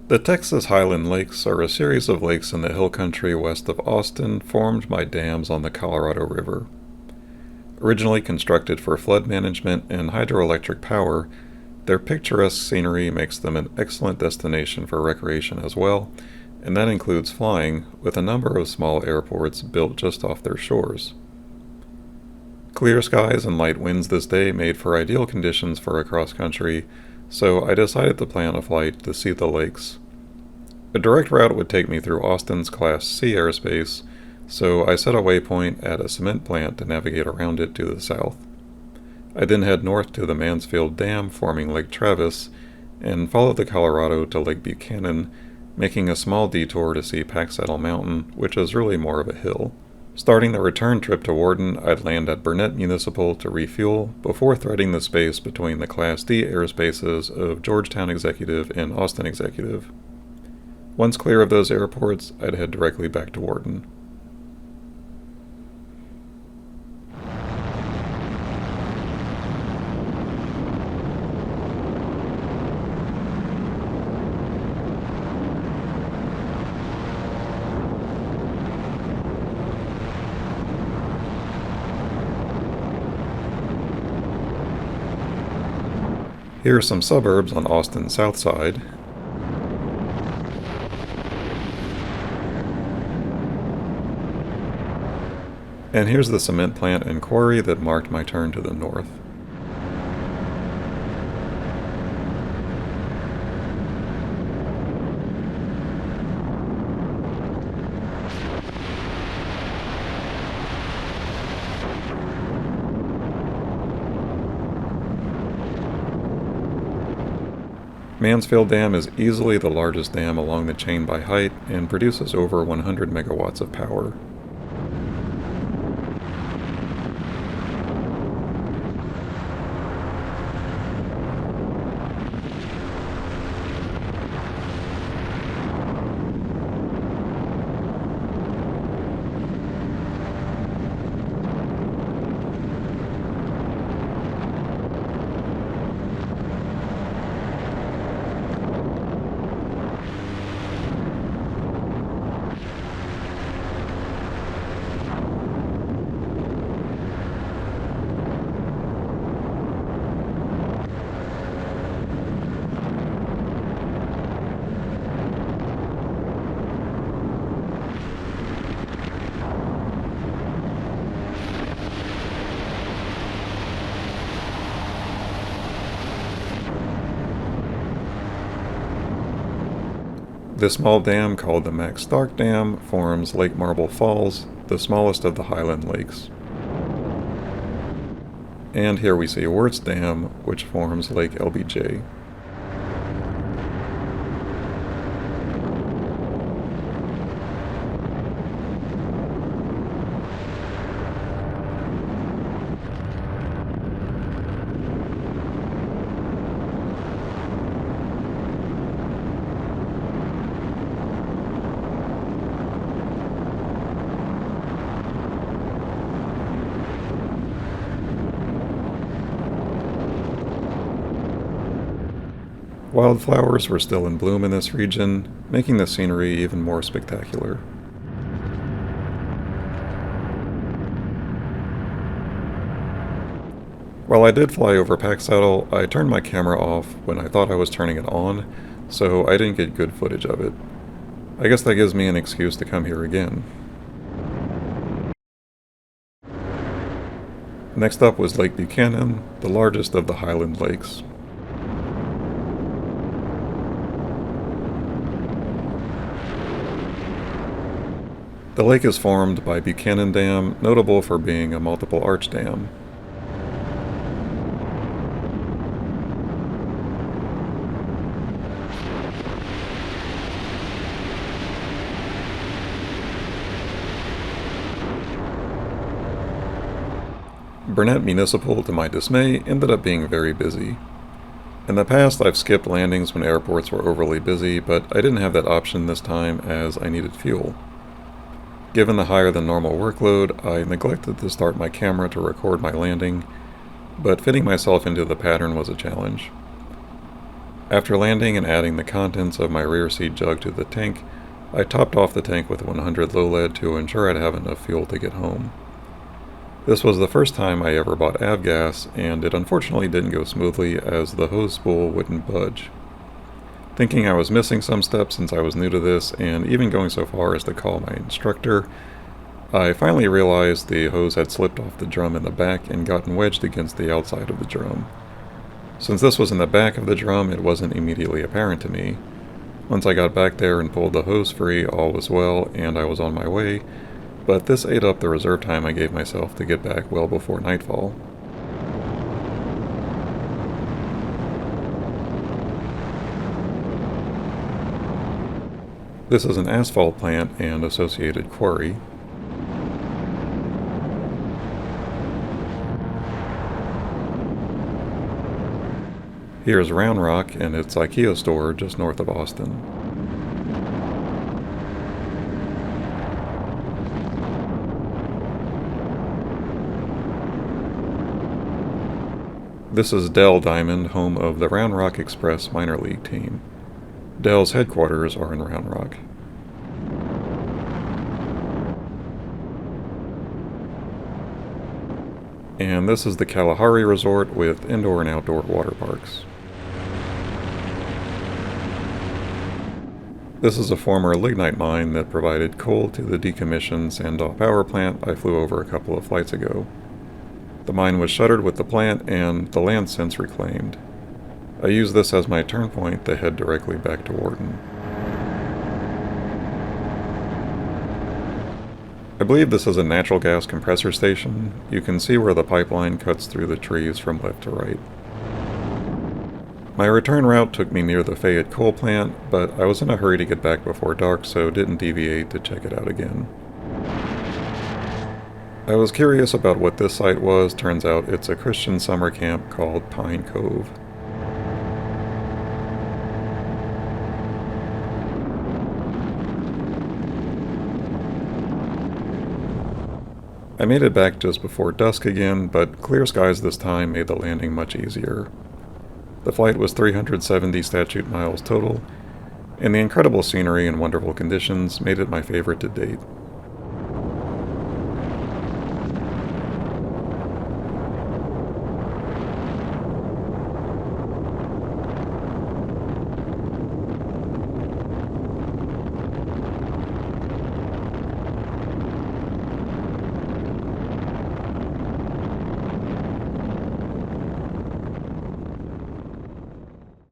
The Texas Highland Lakes are a series of lakes in the hill country west of Austin formed by dams on the Colorado River. Originally constructed for flood management and hydroelectric power, their picturesque scenery makes them an excellent destination for recreation as well, and that includes flying, with a number of small airports built just off their shores. Clear skies and light winds this day made for ideal conditions for a cross-country, so I decided to plan a flight to see the lakes. A direct route would take me through Austin's Class C airspace, so I set a waypoint at a cement plant to navigate around it to the south. I then head north to the Mansfield Dam forming Lake Travis, and follow the Colorado to Lake Buchanan, making a small detour to see Pack Saddle Mountain, which is really more of a hill. Starting the return trip to Warden, I'd land at Burnett Municipal to refuel before threading the space between the Class D airspaces of Georgetown Executive and Austin Executive. Once clear of those airports, I'd head directly back to Warden. Here are some suburbs on Austin's south side. And here's the cement plant and quarry that marked my turn to the north. Mansfield Dam is easily the largest dam along the chain by height and produces over 100 megawatts of power. This small dam, called the Max Stark Dam, forms Lake Marble Falls, the smallest of the Highland Lakes. And here we see Wirtz Dam, which forms Lake LBJ. Wildflowers were still in bloom in this region, making the scenery even more spectacular. While I did fly over Pack Saddle, I turned my camera off when I thought I was turning it on, so I didn't get good footage of it. I guess that gives me an excuse to come here again. Next up was Lake Buchanan, the largest of the Highland Lakes. The lake is formed by Buchanan Dam, notable for being a multiple arch dam. Burnett Municipal, to my dismay, ended up being very busy. In the past, I've skipped landings when airports were overly busy, but I didn't have that option this time as I needed fuel. Given the higher than normal workload, I neglected to start my camera to record my landing, but fitting myself into the pattern was a challenge. After landing and adding the contents of my rear seat jug to the tank, I topped off the tank with 100 low lead to ensure I'd have enough fuel to get home. This was the first time I ever bought avgas, and it unfortunately didn't go smoothly as the hose spool wouldn't budge. Thinking I was missing some steps since I was new to this, and even going so far as to call my instructor, I finally realized the hose had slipped off the drum in the back and gotten wedged against the outside of the drum. Since this was in the back of the drum, it wasn't immediately apparent to me. Once I got back there and pulled the hose free, all was well, and I was on my way, but this ate up the reserve time I gave myself to get back well before nightfall. This is an asphalt plant and associated quarry. Here's Round Rock and its IKEA store just north of Austin. This is Dell Diamond, home of the Round Rock Express minor league team. Dell's headquarters are in Round Rock. And this is the Kalahari Resort with indoor and outdoor water parks. This is a former lignite mine that provided coal to the decommissioned Sandow power plant I flew over a couple of flights ago. The mine was shuttered with the plant and the land since reclaimed. I use this as my turn point to head directly back to Wharton. I believe this is a natural gas compressor station. You can see where the pipeline cuts through the trees from left to right. My return route took me near the Fayette coal plant, but I was in a hurry to get back before dark, so didn't deviate to check it out again. I was curious about what this site was. Turns out it's a Christian summer camp called Pine Cove. I made it back just before dusk again, but clear skies this time made the landing much easier. The flight was 370 statute miles total, and the incredible scenery and wonderful conditions made it my favorite to date.